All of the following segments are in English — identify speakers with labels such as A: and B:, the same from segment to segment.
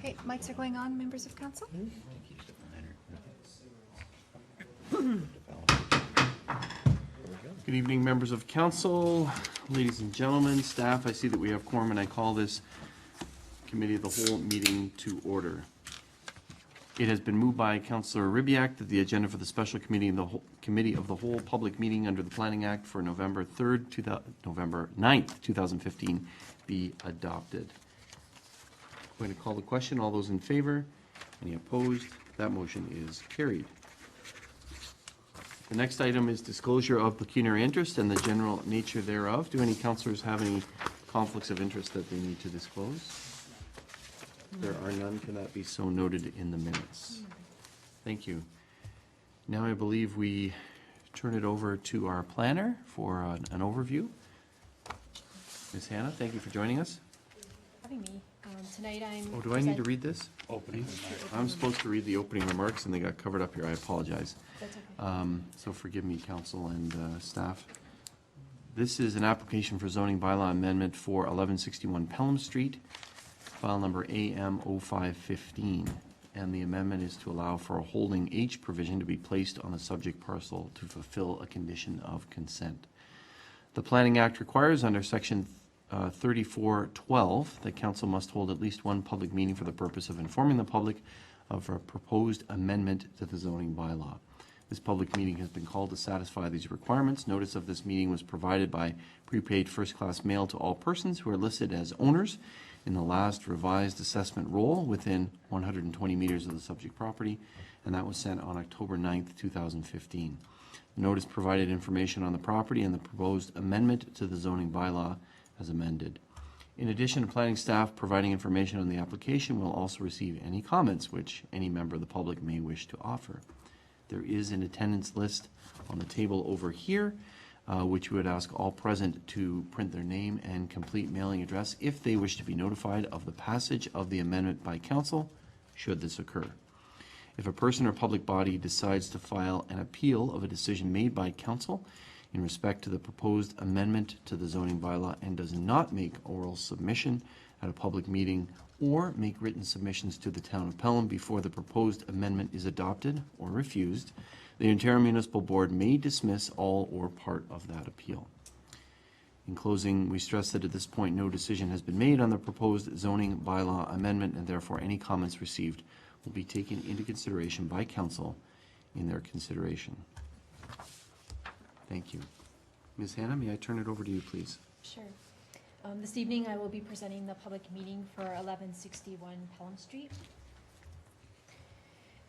A: Okay, mics are going on, members of council.
B: Good evening, members of council, ladies and gentlemen, staff. I see that we have quorum, and I call this committee of the whole meeting to order. It has been moved by Councillor Ribiak that the agenda for the special committee and the whole committee of the whole public meeting under the Planning Act for November 9th, 2015 be adopted. I'm going to call the question. All those in favor? Any opposed? That motion is carried. The next item is disclosure of pecuniary interest and the general nature thereof. Do any councillors have any conflicts of interest that they need to disclose? There are none. Can that be so noted in the minutes? Thank you. Now I believe we turn it over to our planner for an overview. Ms. Hannah, thank you for joining us.
A: Having me. Tonight I'm...
B: Oh, do I need to read this? Opening. I'm supposed to read the opening remarks and they got covered up here. I apologize.
A: That's okay.
B: So forgive me, council and staff. This is an application for zoning bylaw amendment for 1161 Pelham Street, file number AM0515. And the amendment is to allow for a holding H provision to be placed on the subject parcel to fulfill a condition of consent. The Planning Act requires under section 3412 that council must hold at least one public meeting for the purpose of informing the public of a proposed amendment to the zoning bylaw. This public meeting has been called to satisfy these requirements. Notice of this meeting was provided by prepaid first-class mail to all persons who are listed as owners in the last revised assessment roll within 120 meters of the subject property, and that was sent on October 9th, 2015. The notice provided information on the property and the proposed amendment to the zoning bylaw as amended. In addition, planning staff providing information on the application will also receive any comments which any member of the public may wish to offer. There is an attendance list on the table over here, which we would ask all present to print their name and complete mailing address if they wish to be notified of the passage of the amendment by council, should this occur. If a person or public body decides to file an appeal of a decision made by council in respect to the proposed amendment to the zoning bylaw and does not make oral submission at a public meeting or make written submissions to the town of Pelham before the proposed amendment is adopted or refused, the Ontario Municipal Board may dismiss all or part of that appeal. In closing, we stress that at this point no decision has been made on the proposed zoning bylaw amendment, and therefore any comments received will be taken into consideration by council in their consideration. Thank you. Ms. Hannah, may I turn it over to you, please?
A: Sure. This evening I will be presenting the public meeting for 1161 Pelham Street.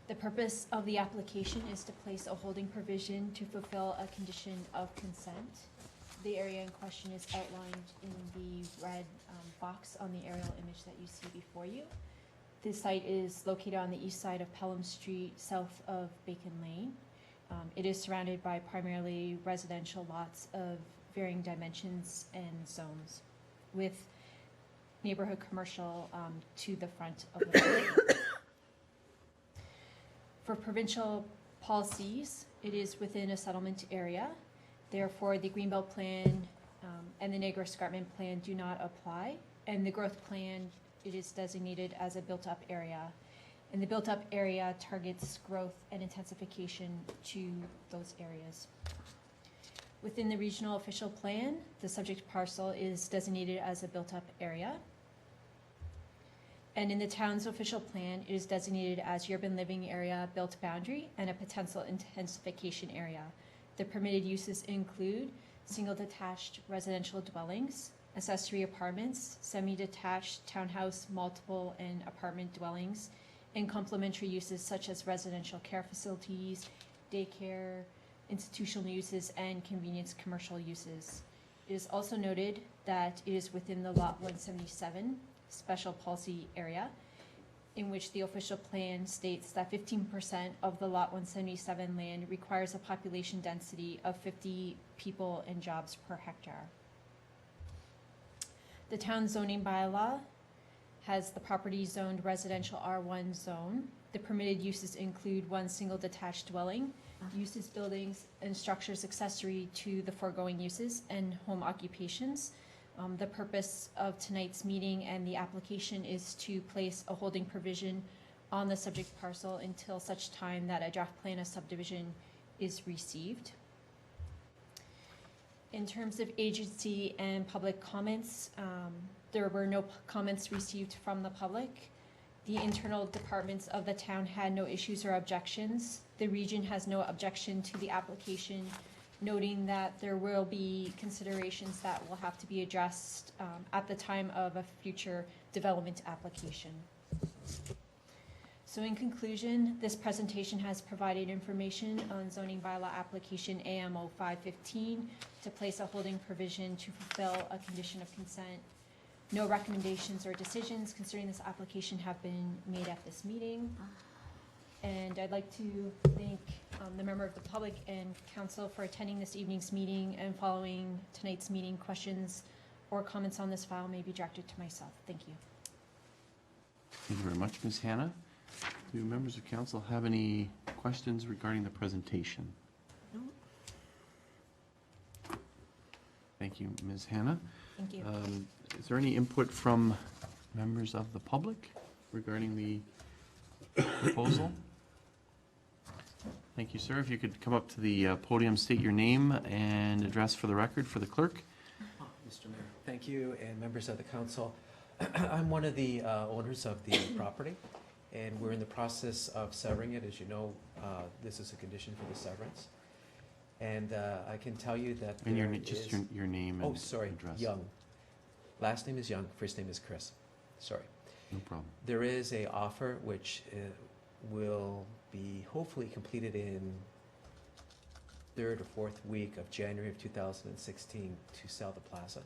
A: The purpose of the application is to place a holding provision to fulfill a condition of consent. The area in question is outlined in the red box on the aerial image that you see before you. This site is located on the east side of Pelham Street, south of Bacon Lane. It is surrounded by primarily residential lots of varying dimensions and zones, with neighborhood commercial to the front of the building. For provincial policies, it is within a settlement area. Therefore, the Greenbelt Plan and the Niagara Escarpment Plan do not apply, and the growth plan, it is designated as a built-up area. And the built-up area targets growth and intensification to those areas. Within the regional official plan, the subject parcel is designated as a built-up area. And in the town's official plan, it is designated as urban living area, built boundary, and a potential intensification area. The permitted uses include single detached residential dwellings, accessory apartments, semi-detached townhouse, multiple and apartment dwellings, and complementary uses such as residential care facilities, daycare, institutional uses, and convenience commercial uses. It is also noted that it is within the Lot 177 special policy area, in which the official plan states that 15% of the Lot 177 land requires a population density of 50 people and jobs per hectare. The town zoning bylaw has the property zoned residential R1 zone. The permitted uses include one single detached dwelling, uses, buildings, and structures accessory to the foregoing uses, and home occupations. The purpose of tonight's meeting and the application is to place a holding provision on the subject parcel until such time that a draft plan of subdivision is received. In terms of agency and public comments, there were no comments received from the public. The internal departments of the town had no issues or objections. The region has no objection to the application, noting that there will be considerations that will have to be addressed at the time of a future development application. So in conclusion, this presentation has provided information on zoning bylaw application AMO 515 to place a holding provision to fulfill a condition of consent. No recommendations or decisions concerning this application have been made at this meeting. And I'd like to thank the member of the public and council for attending this evening's meeting, and following tonight's meeting, questions or comments on this file may be directed to myself. Thank you.
B: Thank you very much, Ms. Hannah. Do members of council have any questions regarding the presentation?
C: No.
B: Thank you, Ms. Hannah.
A: Thank you.
B: Is there any input from members of the public regarding the proposal? Thank you, sir. If you could come up to the podium, state your name and address for the record for the clerk.
C: Mr. Mayor, thank you, and members of the council. I'm one of the owners of the property, and we're in the process of severing it. As you know, this is a condition for the severance. And I can tell you that
B: And
C: there
B: just
C: is-
B: your name and
C: Oh, sorry,
B: address.
C: Young. Last name is Young, first name is Chris. Sorry.
B: No problem.
C: There is a offer which will be hopefully completed in third or fourth week of January of 2016 to sell the plaza.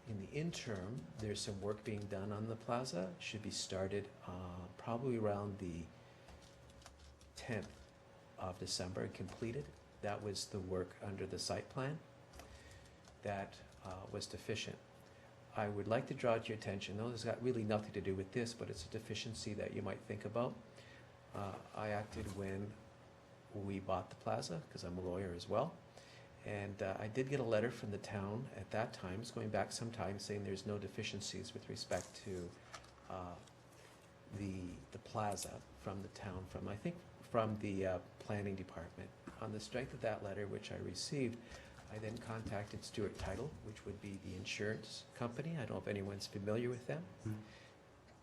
C: In the interim, there's some work being done on the plaza. Should be started probably around the 10th of December and completed. That was the work under the site plan that was deficient. I would like to draw to your attention, though this has got really nothing to do with this, but it's a deficiency that you might think about. I acted when we bought the plaza, because I'm a lawyer as well. And I did get a letter from the town at that time, it's going back some time, saying there's no deficiencies with respect to the plaza from the town, from the planning department. On the strength of that letter, which I received, I then contacted Stewart Title, which would be the insurance company. I don't know if anyone's familiar with them.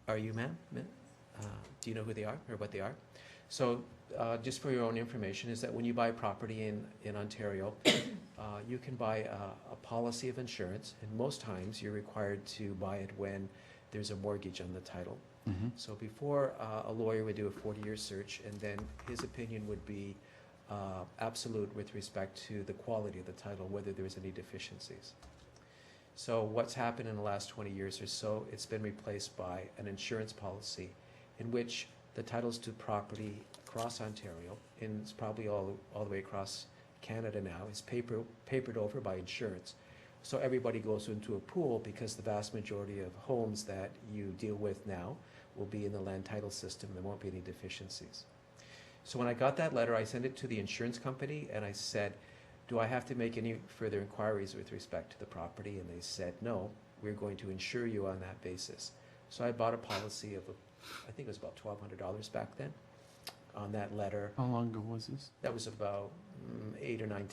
C: Are you, ma'am? Do you know who they are or what they are? So just for your own information, is that when you buy property in Ontario, you can buy a policy of insurance, and most times you're required to buy it when there's a mortgage on the title.
B: Mm-hmm.
C: So before, a lawyer would do a 40-year search, and then his opinion would be absolute with respect to the quality of the title, whether there's any deficiencies. So what's happened in the last 20 years or so, it's been replaced by an insurance policy in which the titles to property across Ontario, and it's probably all the way across Canada now, is papered over by insurance. So everybody goes into a pool, because the vast majority of homes that you deal with now will be in the land title system. There won't be any deficiencies. So when I got that letter, I sent it to the insurance company, and I said, do I have to make any further inquiries with respect to the property? And they said, no, we're going to insure you on that basis. So I bought a policy of, I think it was about $1,200 back then, on that letter.
B: How long ago was this?
C: That was about 8 or 9,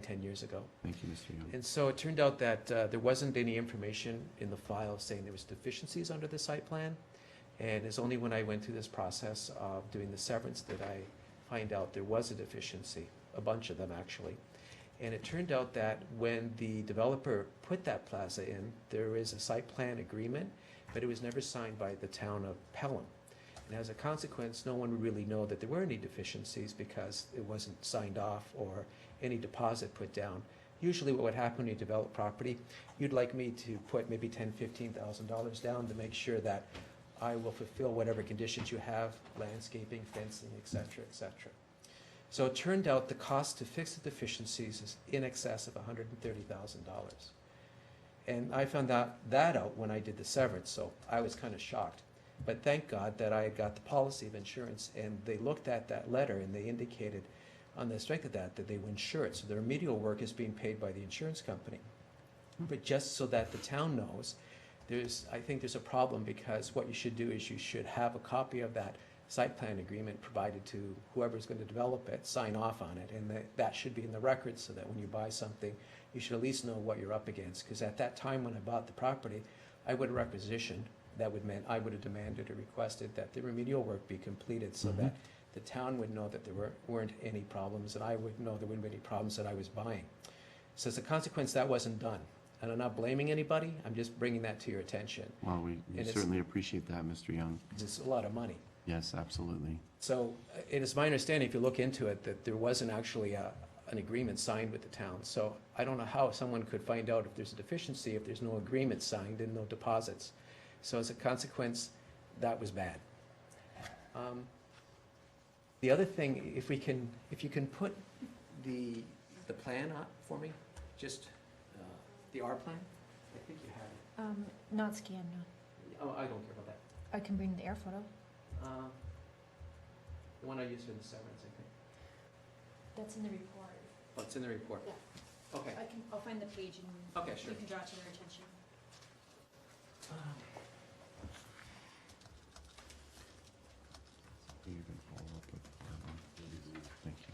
C: 10 years ago.
B: Thank you, Mr. Young.
C: And so it turned out that there wasn't any information in the file saying there was deficiencies under the site plan. And it's only when I went through this process of doing the severance that I find out there was a deficiency, a bunch of them actually. And it turned out that when the developer put that plaza in, there is a site plan agreement, but it was never signed by the town of Pelham. And as a consequence, no one would really know that there were any deficiencies, because it wasn't signed off or any deposit put down. Usually what would happen when you develop property, you'd like me to put maybe $10,000, $15,000 down to make sure that I will fulfill whatever conditions you have, landscaping, fencing, et cetera, et cetera. So it turned out the cost to fix the deficiencies is in excess of $130,000. And I found that out when I did the severance, so I was kind of shocked. But thank God that I had got the policy of insurance, and they looked at that letter and they indicated on the strength of that they would insure it. So the remedial work is being paid by the insurance company. But just so that the town knows, I think there's a problem, because what you should do is you should have a copy of that site plan agreement provided to whoever's going to develop it, sign off on it, and that should be in the record, so that when you buy something, you should at least know what you're up against. Because at that time when I bought the property, I would requisition, I would have demanded or requested that the remedial work be completed, so that the town would know that there weren't any problems, and I would know there wouldn't be any problems that I was buying. So as a consequence, that wasn't done. And I'm not blaming anybody, I'm just bringing that to your attention.
B: Well, we
C: And it's-
B: certainly appreciate that, Mr. Young.
C: It's a lot of money.
B: Yes, absolutely.
C: So it is my understanding, if you look into it, that there wasn't actually an agreement signed with the town. So I don't know how someone could find out if there's a deficiency, if there's no agreement signed and no deposits. So as a consequence, that was bad. The other thing, if you can put the plan up for me, just the R plan, I think you have it.
A: Not scanned, no.
C: Oh, I don't care about that.
A: I can bring the air photo.
C: The one I used for the severance, I think.
A: That's in the report.
C: Oh, it's in the report?
A: Yeah.
C: Okay.
A: I'll find the page and
C: Okay, sure.
A: you can draw it to their attention.
B: You can follow up with, thank you.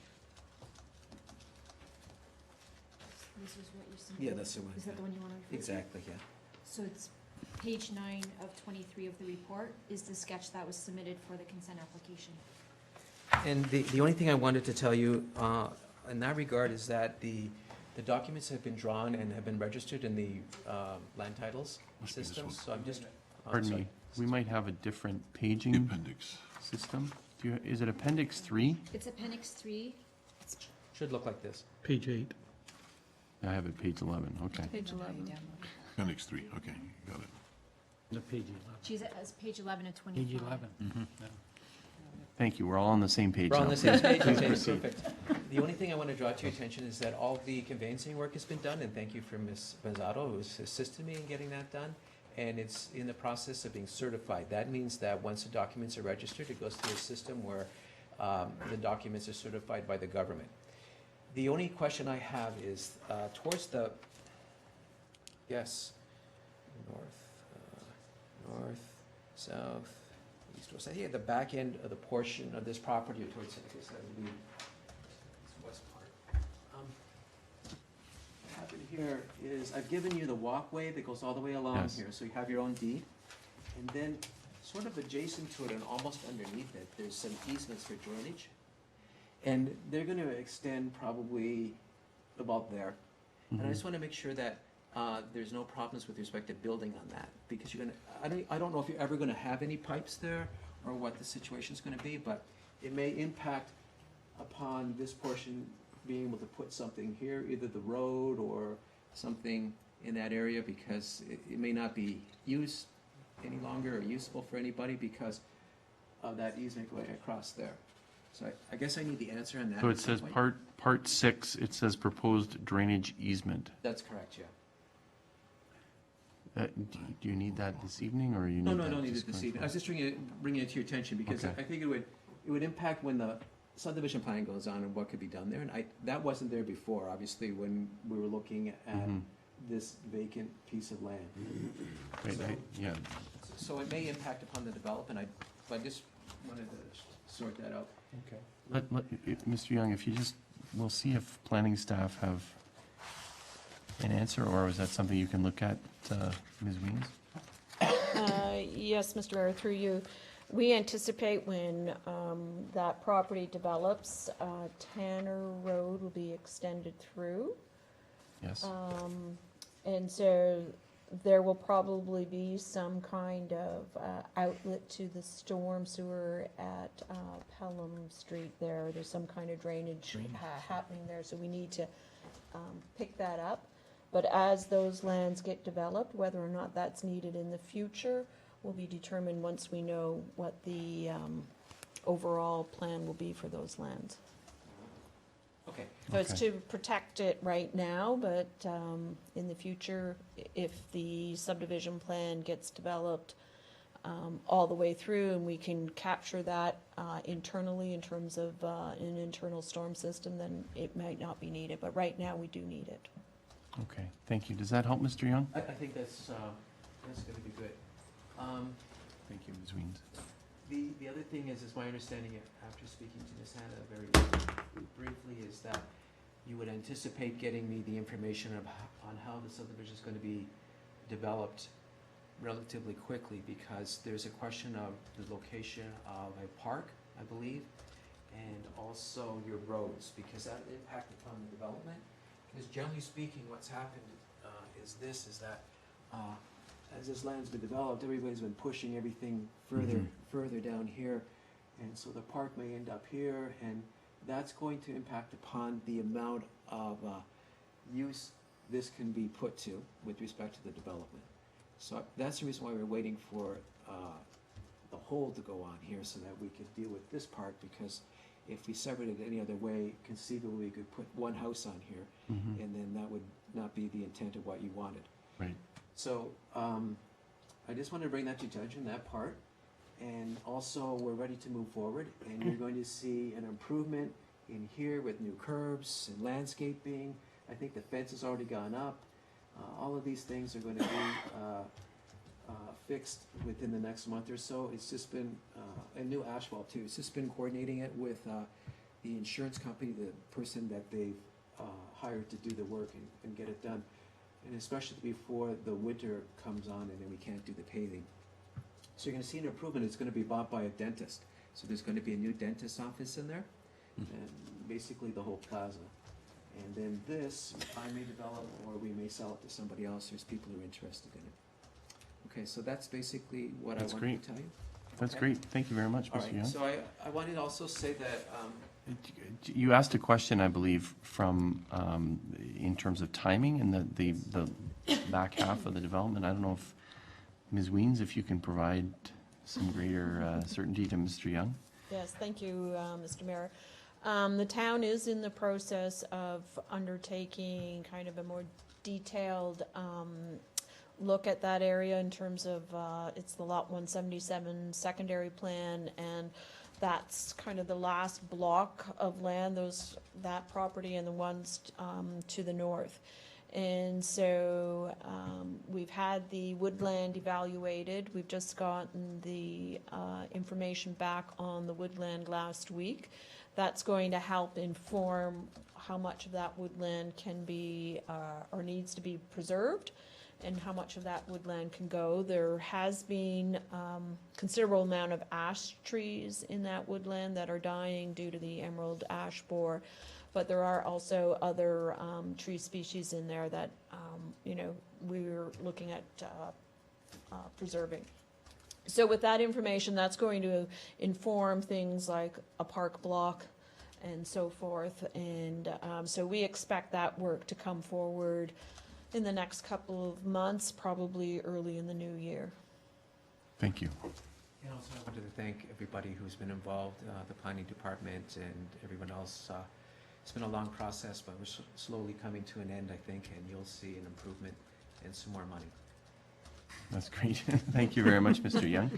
A: This is what you see.
C: Yeah, that's the one.
A: Is that the one you want to refer to?
C: Exactly, yeah.
A: So it's page 9 of 23 of the report is the sketch that was submitted for the consent application.
C: And the only thing I wanted to tell you in that regard is that the documents have been drawn and have been registered in the land titles
D: Must be this
C: system,
D: one.
C: so I'm just.
B: Pardon
C: sorry.
B: me, we might have a different
D: The
B: paging
D: appendix.
B: system. Is it Appendix 3?
A: It's appendix 3.
C: Should look like this.
E: Page 8.
B: I have it page 11, okay.
A: Page 11.
D: Appendix 3, okay, got it.
E: The page 11.
A: She's at page 11 of 25.
E: Page 11.
B: Thank you, we're all on the same page
C: We're
B: now.
C: on the same page,
B: Please
C: okay,
B: proceed.
C: perfect. The only thing I want to draw to your attention is that all the conveyancing work has been done, and thank you for Ms. Benzato, who's assisted me in getting that done. And it's in the process of being certified. That means that once the documents are registered, it goes through a system where the documents are certified by the government. The only question I have is towards the, yes, north, south, east, west. I think at the back end of the portion of this property, or towards, I guess that would be this west part. What happened here is I've given you the walkway that goes all the way along
B: Yes.
C: here, so you have your own deed. And then sort of adjacent to it and almost underneath it, there's some easements for drainage. And they're gonna extend probably about there. And I just wanna make sure that there's no problems with respect to building on that, because you're gonna, I don't know if you're ever gonna have any pipes there, or what the situation's gonna be, but it may impact upon this portion being able to put something here, either the road or something in that area, because it may not be used any longer or useful for anybody because of that easement going across there. So I guess I need the answer on that.
B: So
C: at
B: it
C: some
B: says
C: point.
B: part 6, it says proposed drainage easement.
C: That's correct, yeah.
B: Do you need that this evening, or you need
C: No,
B: that?
C: no, I don't need
B: just
C: it this
B: going
C: evening. I was just bringing it to your attention because
B: Okay.
C: I think it would impact when the subdivision plan goes on and what could be done there. And that wasn't there before, obviously, when we were looking at
B: Mhm.
C: this vacant piece of land.
B: Right,
C: So-
B: yeah,
C: So it may impact upon the development. I just wanted to sort that out.
E: Okay.
B: Mr. Young, if you just, we'll see if planning staff have an answer, or is that something you can look at, Ms. Weems?
F: Yes, Mr. Mayor, through you. We anticipate when that property develops, Tanner Road will be extended through.
B: Yes,
F: And so there will probably be some kind of outlet to the storm sewer at Pelham Street there. There's some kind of drainage happening there, so we need to pick that up. But as those lands get developed, whether or not that's needed in the future will be determined once we know what the overall plan will be for those lands.
C: Okay.
F: So it's
B: Okay.
F: to protect it right now, but in the future, if the subdivision plan gets developed all the way through and we can capture that internally in terms of an internal storm system, then it might not be needed, but right now we do need it.
B: Okay, thank you. Does that help, Mr. Young?
C: I think that's gonna be good.
B: Thank you, Ms. Weems.
C: The other thing is my understanding after speaking to Ms. Hannah very briefly, is that you would anticipate getting me the information on how the subdivision is gonna be developed relatively quickly, because there's a question of the location of a park, I believe, and also your roads, because that impact upon the development. Because generally speaking, what's happened is that as this land's been developed, everybody's been pushing everything further down here, and so the park may end up here, and that's going to impact upon the amount of use this can be put to with respect to the development. So that's the reason why we're waiting for the whole to go on here, so that we could deal with this part, because if we severed it any other way, conceivably we could put one house on here, and then that would not be the intent of what you wanted.
B: Right.
C: So I just wanted to bring that to judgment, that part, and also we're ready to move forward, and you're going to see an improvement in here with new curbs and landscaping. I think the fence has already gone up. All of these things are going to be fixed within the next month or so. It's just been a new asphalt too. It's just been coordinating it with the insurance company, the person that they've hired to do the work and get it done. And especially before the winter comes on and then we can't do the paving. So you're gonna see an improvement. It's gonna be bought by a dentist. So there's gonna be a new dentist's office in there, and basically the whole plaza. And then this, I may develop, or we may sell it to somebody else. There's people who are interested in it. Okay, so that's basically what I
B: That's
C: wanted
B: great.
C: to tell you.
B: That's
C: Okay.
B: great. Thank you very much,
C: All
B: Mr.
C: right,
B: Young.
C: so I wanted to also say that,
B: You asked a question, I believe, from, in terms of timing and the back half of the development. I don't know if, Ms. Weems, if you can provide some greater certainty to Mr. Young?
F: Yes, thank you, Mr. Mayor. The town is in the process of undertaking kind of a more detailed look at that area in terms of, it's the Lot 177 secondary plan, and that's kind of the last block of land, that property and the ones to the north. And so we've had the woodland evaluated. We've just gotten the information back on the woodland last week. That's going to help inform how much of that woodland can be or needs to be preserved, and how much of that woodland can go. There has been considerable amount of ash trees in that woodland that are dying due to the emerald ash borer, but there are also other tree species in there that we're looking at preserving. So with that information, that's going to inform things like a park block and so forth, and so we expect that work to come forward in the next couple of months, probably early in the new year.
B: Thank you.
C: and also I wanted to thank everybody who's been involved, the planning department and everyone else. It's been a long process, but we're slowly coming to an end, I think, and you'll see an improvement and some more money.
B: That's great. Thank you very much, Mr. Young,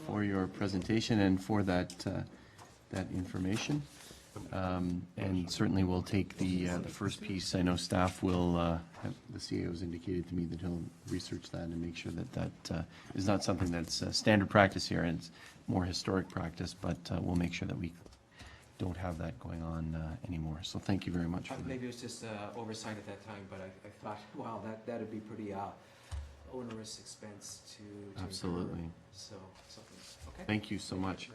B: for your presentation and for that information. And certainly we'll take the first piece. I know staff will, the CAO's indicated to me that he'll research that and make sure that is not something that's standard practice here, and it's more historic practice, but we'll make sure that we don't have that going on anymore. So thank you very much for that.
C: Maybe it was just oversight at that time, but I thought, wow, that'd be pretty onerous expense to incur.
B: Absolutely.
C: So, something, okay?
B: Thank you so much.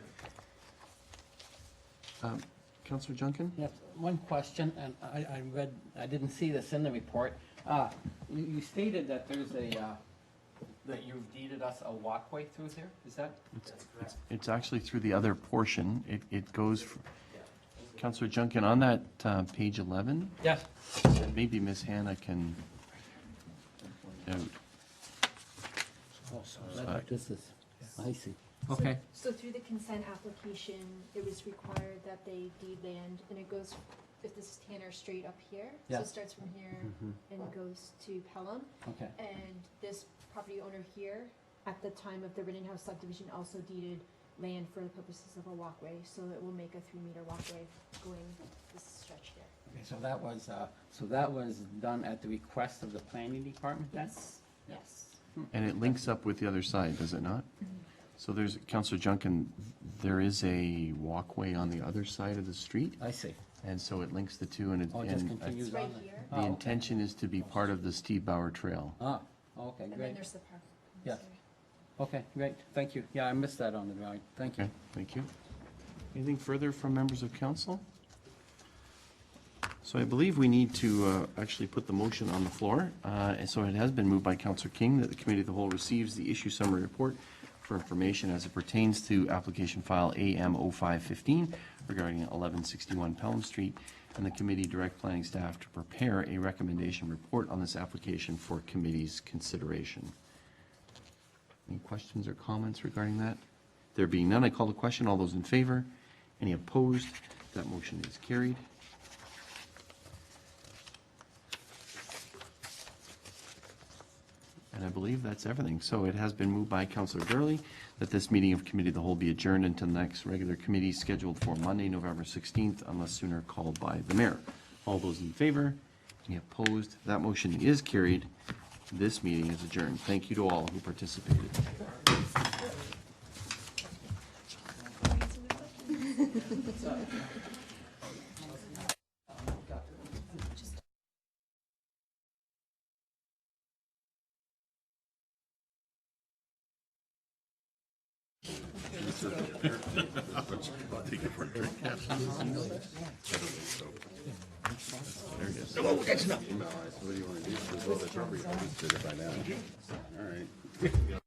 B: Councillor Junkin?
E: Yes, one question, and I didn't see this in the report. You stated that there's that you've deeded us a walkway through there, is that?
B: It's actually through the other portion. It goes, Councillor Junkin, on that page 11,
E: Yes.
B: maybe Ms. Hannah can note.
E: Oh, so that's what this is, I see.
A: So-
E: Okay.
A: So through the consent application, it was required that they deed land, and it goes, if this is Tanner Street up here, so
E: Yeah.
A: it starts from here and goes to Pelham.
E: Okay,
A: And this property owner here, at the time of the Rittenhouse subdivision, also deeded land for the purposes of a walkway, so it will make a 3-meter walkway going this stretch here.
E: Okay, so that was done at the request of the planning department then?
A: Yes.
B: And it links up with the other side, does it not? So there's, Counselor Junkin, there is a walkway on the other side of the street,
E: I see.
B: and so it links the two, and it,
E: Oh, it just
B: and
E: continues
A: It's right
E: on there?
A: here,
E: Oh,
B: the
E: okay.
B: intention is to be part of the Steve Bauer Trail.
E: Ah, okay,
A: and then
E: great.
A: there's the park.
E: Yeah. Okay, great, thank you. Yeah, I missed that on the drawing, thank you.
B: Okay, thank you. Anything further from members of council? So I believe we need to actually put the motion on the floor. And so it has been moved by Councillor King that the Committee of the Whole receives the issue summary report for information as it pertains to application file AM 0515 regarding 1161 Pelham Street, and the committee direct planning staff to prepare a recommendation report on this application for committee's consideration. Any questions or comments regarding that? There being none, I call the question. All those in favor? Any opposed? That motion is carried. And I believe that's everything. So it has been moved by Councillor Gurley that this meeting of Committee of the Whole be adjourned until the next regular committee scheduled for Monday, November 16th, unless sooner called by the mayor. All those in favor? Any opposed? That motion is carried. This meeting is adjourned. Thank you to all who participated.
D: I'll take it for a drink.
B: There it is.
D: No, what do you want to do? Well, they probably did it by now. All right.